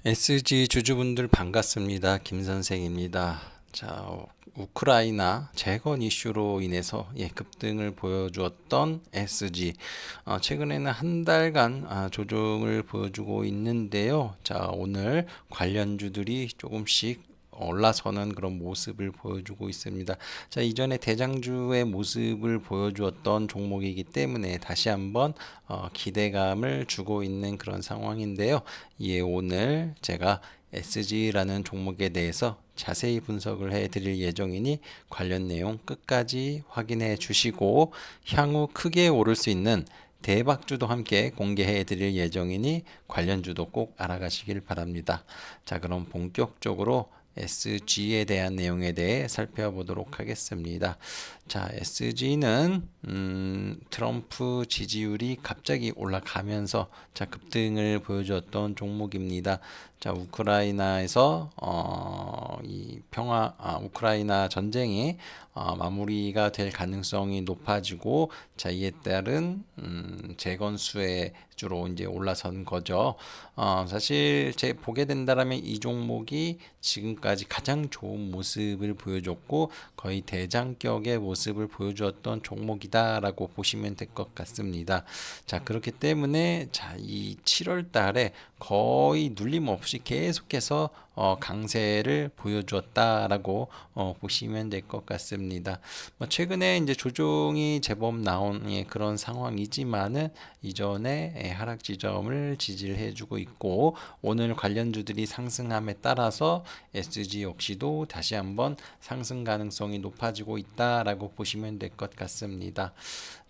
SG 주주분들 반갑습니다. 김 선생입니다. 자, 우크라이나 재건 이슈로 인해서 급등을 보여주었던 SG, 최근에는 한 달간 조정을 보여주고 있는데요. 자, 오늘 관련주들이 조금씩 올라서는 그런 모습을 보여주고 있습니다. 자, 이전에 대장주의 모습을 보여주었던 종목이기 때문에 다시 한번 기대감을 주고 있는 그런 상황인데요. 오늘 제가 SG라는 종목에 대해서 자세히 분석을 해 드릴 예정이니 관련 내용 끝까지 확인해 주시고 향후 크게 오를 수 있는 대박주도 함께 공개해 드릴 예정이니 관련주도 꼭 알아가시길 바랍니다. 자, 그럼 본격적으로 SG에 대한 내용에 대해 살펴보도록 하겠습니다. 자, SG는 트럼프 지지율이 갑자기 올라가면서 급등을 보여주었던 종목입니다. 자, 우크라이나에서 우크라이나 전쟁이 마무리가 될 가능성이 높아지고, 자, 이에 따른 재건수의 주로 이제 올라선 거죠. 사실 제 보게 된다라면 이 종목이 지금까지 가장 좋은 모습을 보여줬고 거의 대장격의 모습을 보여주었던 종목이다라고 보시면 될 것 같습니다. 자, 그렇기 때문에 이 7월 달에 거의 눌림 없이 계속해서 강세를 보여주었다라고 보시면 될 것 같습니다. 최근에 이제 조정이 제법 나온 그런 상황이지만은 이전에 하락 지점을 지지를 해주고 있고, 오늘 관련주들이 상승함에 따라서 SG 역시도 다시 한번 상승 가능성이 높아지고 있다라고 보시면 될 것 같습니다.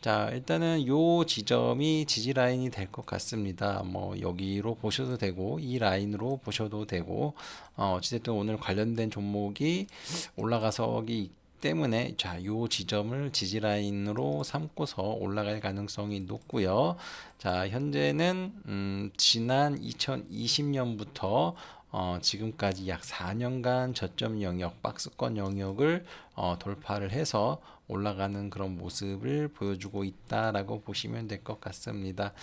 자, 일단은 요 지점이 지지 라인이 될 것 같습니다. 여기로 보셔도 되고 이 라인으로 보셔도 되고, 어찌됐든 오늘 관련된 종목이 올라가서기 때문에 요 지점을 지지 라인으로 삼고서 올라갈 가능성이 높고요. 자, 현재는 지난 2020년부터 지금까지 약 4년간 저점 영역, 박스권 영역을 돌파를 해서 올라가는 그런 모습을 보여주고 있다라고 보시면 될 것 같습니다.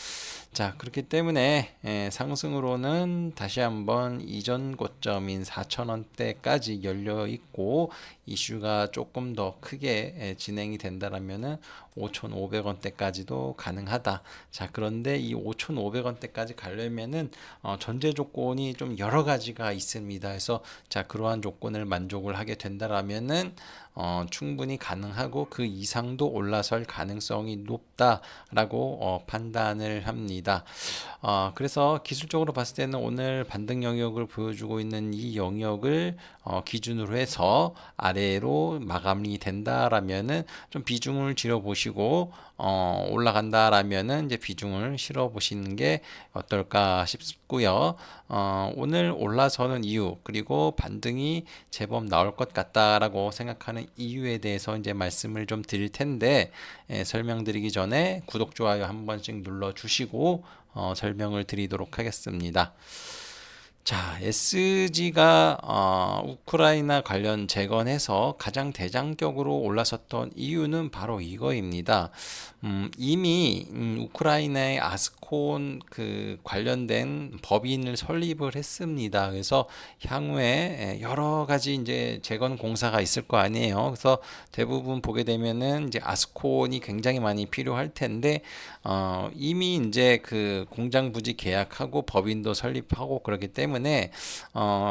자, 그렇기 때문에 상승으로는 다시 한번 이전 고점인 4,000원대까지 열려 있고, 이슈가 조금 더 크게 진행이 된다라면은 5,500원대까지도 가능하다. 자, 그런데 이 5,500원대까지 가려면은 전제 조건이 좀 여러 가지가 있습니다. 그래서 자, 그러한 조건을 만족을 하게 된다라면은 충분히 가능하고 그 이상도 올라설 가능성이 높다라고 판단을 합니다. 그래서 기술적으로 봤을 때는 오늘 반등 영역을 보여주고 있는 이 영역을 기준으로 해서 아래로 마감이 된다라면은 좀 비중을 줄여 보시고, 올라간다라면은 이제 비중을 실어 보시는 게 어떨까 싶고요. 오늘 올라서는 이유, 그리고 반등이 제법 나올 것 같다라고 생각하는 이유에 대해서 이제 말씀을 좀 드릴 텐데, 설명드리기 전에 구독, 좋아요 한 번씩 눌러 주시고 설명을 드리도록 하겠습니다. 자, SG가 우크라이나 관련 재건해서 가장 대장격으로 올라섰던 이유는 바로 이거입니다. 이미 우크라이나의 아스콘 그 관련된 법인을 설립을 했습니다. 그래서 향후에 여러 가지 이제 재건 공사가 있을 거 아니에요. 그래서 대부분 보게 되면은 이제 아스콘이 굉장히 많이 필요할 텐데, 이미 이제 그 공장 부지 계약하고 법인도 설립하고 그렇기 때문에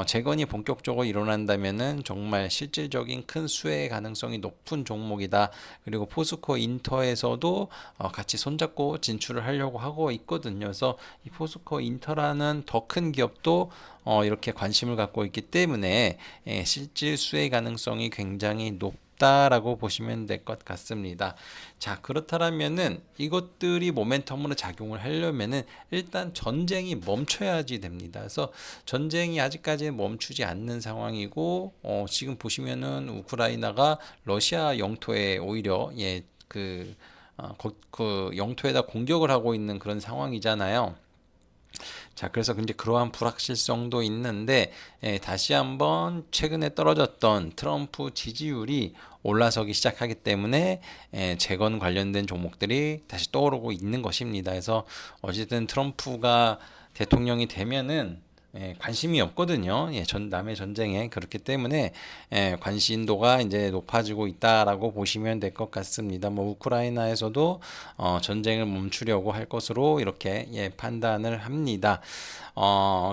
재건이 본격적으로 일어난다면은 정말 실질적인 큰 수혜 가능성이 높은 종목이다. 그리고 포스코 인터에서도 같이 손잡고 진출을 하려고 하고 있거든요. 그래서 이 포스코 인터라는 더 큰 기업도 이렇게 관심을 갖고 있기 때문에 실질 수혜 가능성이 굉장히 높다라고 보시면 될 것 같습니다. 자, 그렇다면은 이것들이 모멘텀으로 작용을 하려면은 일단 전쟁이 멈춰야지 됩니다. 그래서 전쟁이 아직까지 멈추지 않는 상황이고, 지금 보시면은 우크라이나가 러시아 영토에 오히려 그 영토에다 공격을 하고 있는 그런 상황이잖아요. 자, 그래서 이제 그러한 불확실성도 있는데, 다시 한번 최근에 떨어졌던 트럼프 지지율이 올라서기 시작하기 때문에 재건 관련된 종목들이 다시 떠오르고 있는 것입니다. 그래서 어쨌든 트럼프가 대통령이 되면은 관심이 없거든요. 남의 전쟁에. 그렇기 때문에 관심도가 이제 높아지고 있다라고 보시면 될 것 같습니다. 뭐 우크라이나에서도 전쟁을 멈추려고 할 것으로 이렇게 판단을 합니다.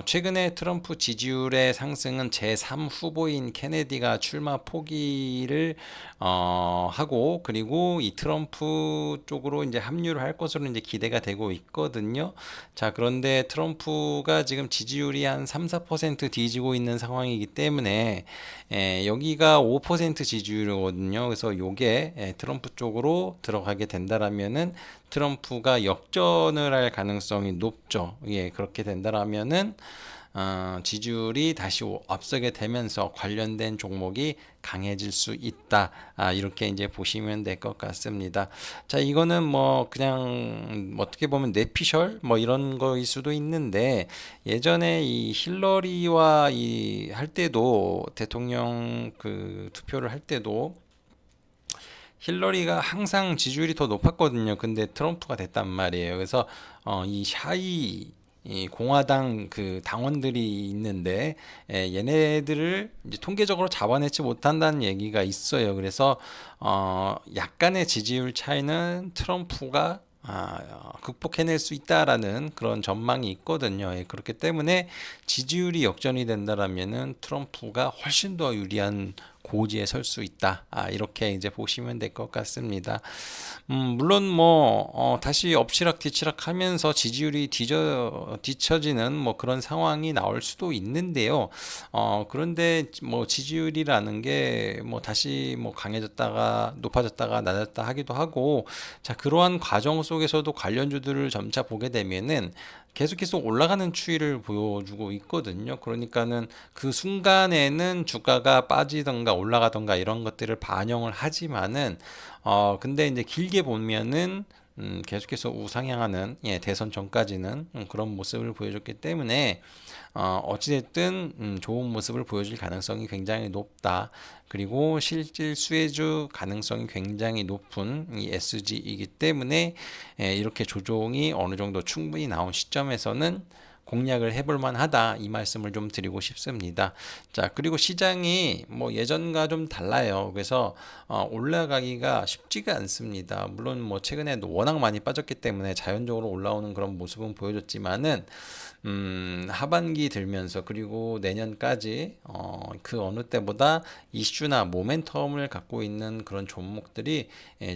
최근에 트럼프 지지율의 상승은 제3 후보인 케네디가 출마 포기를 하고, 그리고 이 트럼프 쪽으로 이제 합류를 할 것으로 이제 기대가 되고 있거든요. 자, 그런데 트럼프가 지금 지지율이 한 3, 4% 뒤지고 있는 상황이기 때문에 여기가 5% 지지율이거든요. 그래서 요게 트럼프 쪽으로 들어가게 된다라면은 트럼프가 역전을 할 가능성이 높죠. 그렇게 된다라면은 지지율이 다시 앞서게 되면서 관련된 종목이 강해질 수 있다. 이렇게 이제 보시면 될 것 같습니다. 자, 이거는 뭐 그냥 어떻게 보면 뇌피셜 뭐 이런 거일 수도 있는데, 예전에 이 힐러리와 이 할 때도 대통령 그 투표를 할 때도 힐러리가 항상 지지율이 더 높았거든요. 근데 트럼프가 됐단 말이에요. 그래서 이 샤이 이 공화당 그 당원들이 있는데 얘네들을 이제 통계적으로 잡아내지 못한다는 얘기가 있어요. 그래서 약간의 지지율 차이는 트럼프가 극복해낼 수 있다라는 그런 전망이 있거든요. 그렇기 때문에 지지율이 역전이 된다라면은 트럼프가 훨씬 더 유리한 고지에 설 수 있다. 이렇게 이제 보시면 될 것 같습니다. 물론 뭐 다시 엎치락 뒤치락 하면서 지지율이 뒤처지는 뭐 그런 상황이 나올 수도 있는데요. 그런데 뭐 지지율이라는 게 뭐 다시 뭐 강해졌다가 높아졌다가 낮았다 하기도 하고, 자, 그러한 과정 속에서도 관련주들을 점차 보게 되면은 계속해서 올라가는 추이를 보여주고 있거든요. 그러니까는 그 순간에는 주가가 빠지던가 올라가던가 이런 것들을 반영을 하지만은 근데 이제 길게 보면은 계속해서 우상향하는 대선 전까지는 그런 모습을 보여줬기 때문에 어찌됐든 좋은 모습을 보여줄 가능성이 굉장히 높다. 그리고 실질 수혜주 가능성이 굉장히 높은 이 SG이기 때문에 이렇게 조정이 어느 정도 충분히 나온 시점에서는 공략을 해볼 만하다, 이 말씀을 좀 드리고 싶습니다. 자, 그리고 시장이 뭐 예전과 좀 달라요. 그래서 올라가기가 쉽지가 않습니다. 물론 뭐 최근에 워낙 많이 빠졌기 때문에 자연적으로 올라오는 그런 모습은 보여줬지만은 하반기 들면서 그리고 내년까지 그 어느 때보다 이슈나 모멘텀을 갖고 있는 그런 종목들이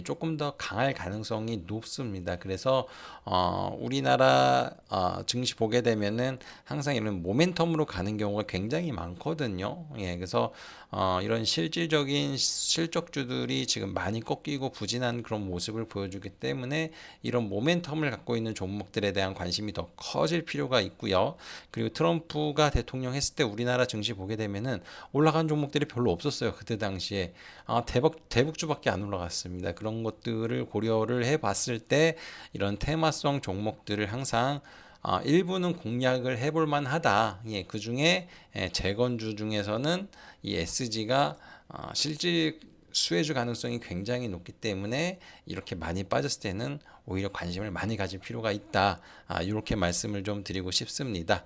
조금 더 강할 가능성이 높습니다. 그래서 우리나라 증시 보게 되면은 항상 이런 모멘텀으로 가는 경우가 굉장히 많거든요. 그래서 이런 실질적인 실적주들이 지금 많이 꺾이고 부진한 그런 모습을 보여주기 때문에 이런 모멘텀을 갖고 있는 종목들에 대한 관심이 더 커질 필요가 있고요. 그리고 트럼프가 대통령 했을 때 우리나라 증시 보게 되면은 올라간 종목들이 별로 없었어요. 그때 당시에 대북주밖에 안 올라갔습니다. 그런 것들을 고려를 해봤을 때 이런 테마성 종목들을 항상 일부는 공략을 해볼 만하다. 그 중에 재건주 중에서는 이 SG가 실질 수혜주 가능성이 굉장히 높기 때문에 이렇게 많이 빠졌을 때는 오히려 관심을 많이 가질 필요가 있다. 이렇게 말씀을 좀 드리고 싶습니다.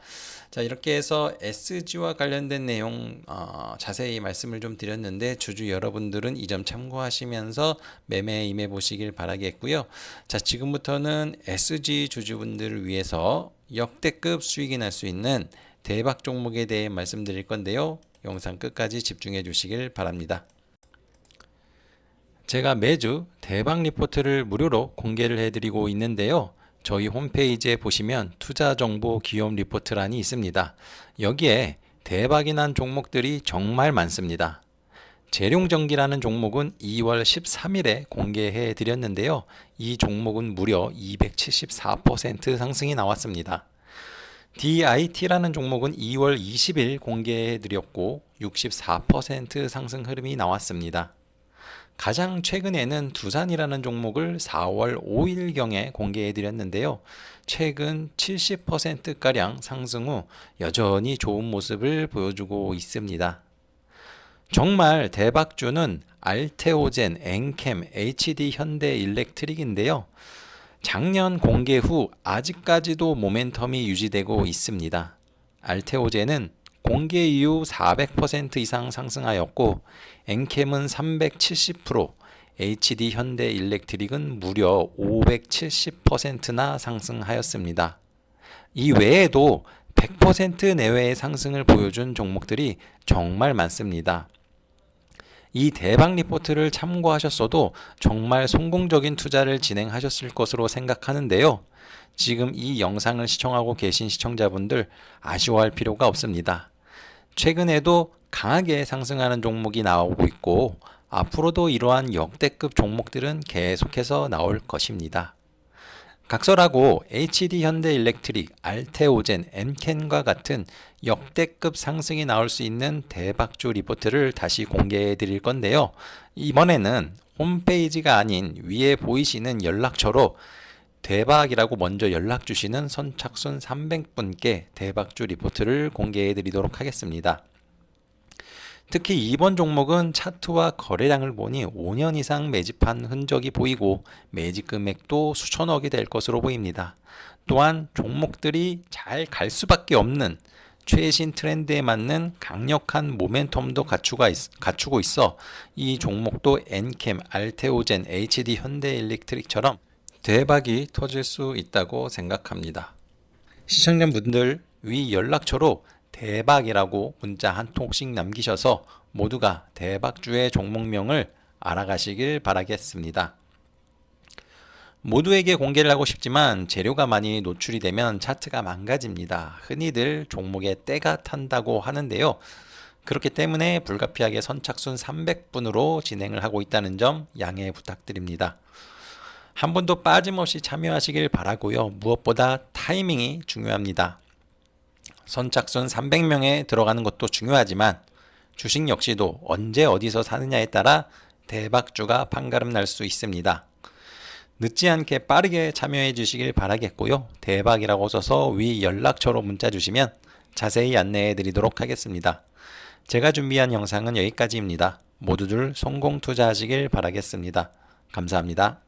자, 이렇게 해서 SG와 관련된 내용 자세히 말씀을 좀 드렸는데, 주주 여러분들은 이 점 참고하시면서 매매에 임해 보시길 바라겠고요. 자, 지금부터는 SG 주주분들을 위해서 역대급 수익이 날 수 있는 대박 종목에 대해 말씀드릴 건데요. 영상 끝까지 집중해 주시길 바랍니다. 제가 매주 대박 리포트를 무료로 공개를 해드리고 있는데요. 저희 홈페이지에 보시면 투자 정보 기업 리포트란이 있습니다. 여기에 대박이 난 종목들이 정말 많습니다. 재룡전기라는 종목은 2월 13일에 공개해 드렸는데요. 이 종목은 무려 274% 상승이 나왔습니다. DIT라는 종목은 2월 20일 공개해 드렸고 64% 상승 흐름이 나왔습니다. 가장 최근에는 두산이라는 종목을 4월 5일경에 공개해 드렸는데요. 최근 70%가량 상승 후 여전히 좋은 모습을 보여주고 있습니다. 정말 대박주는 알테오젠, 엔캠, HD 현대일렉트릭인데요. 작년 공개 후 아직까지도 모멘텀이 유지되고 있습니다. 알테오젠은 공개 이후 400% 이상 상승하였고 엔캠은 370%, HD 현대일렉트릭은 무려 570%나 상승하였습니다. 이 외에도 100% 내외의 상승을 보여준 종목들이 정말 많습니다. 이 대박 리포트를 참고하셨어도 정말 성공적인 투자를 진행하셨을 것으로 생각하는데요. 지금 이 영상을 시청하고 계신 시청자분들 아쉬워할 필요가 없습니다. 최근에도 강하게 상승하는 종목이 나오고 있고 앞으로도 이러한 역대급 종목들은 계속해서 나올 것입니다. 각설하고 HD 현대일렉트릭, 알테오젠, 엔켄과 같은 역대급 상승이 나올 수 있는 대박주 리포트를 다시 공개해 드릴 건데요. 이번에는 홈페이지가 아닌 위에 보이시는 연락처로 대박이라고 먼저 연락 주시는 선착순 300분께 대박주 리포트를 공개해 드리도록 하겠습니다. 특히 이번 종목은 차트와 거래량을 보니 5년 이상 매집한 흔적이 보이고 매집 금액도 수천억이 될 것으로 보입니다. 또한 종목들이 잘 갈 수밖에 없는 최신 트렌드에 맞는 강력한 모멘텀도 갖추고 있어 이 종목도 엔캠, 알테오젠, HD 현대일렉트릭처럼 대박이 터질 수 있다고 생각합니다. 시청자분들 위 연락처로 대박이라고 문자 한 통씩 남기셔서 모두가 대박주의 종목명을 알아가시길 바라겠습니다. 모두에게 공개를 하고 싶지만 재료가 많이 노출이 되면 차트가 망가집니다. 흔히들 종목에 때가 탄다고 하는데요. 그렇기 때문에 불가피하게 선착순 300분으로 진행을 하고 있다는 점 양해 부탁드립니다. 한 번도 빠짐없이 참여하시길 바라고요. 무엇보다 타이밍이 중요합니다. 선착순 300명에 들어가는 것도 중요하지만 주식 역시도 언제 어디서 사느냐에 따라 대박주가 판가름 날 수 있습니다. 늦지 않게 빠르게 참여해 주시길 바라겠고요. 대박이라고 써서 위 연락처로 문자 주시면 자세히 안내해 드리도록 하겠습니다. 제가 준비한 영상은 여기까지입니다. 모두들 성공 투자하시길 바라겠습니다. 감사합니다.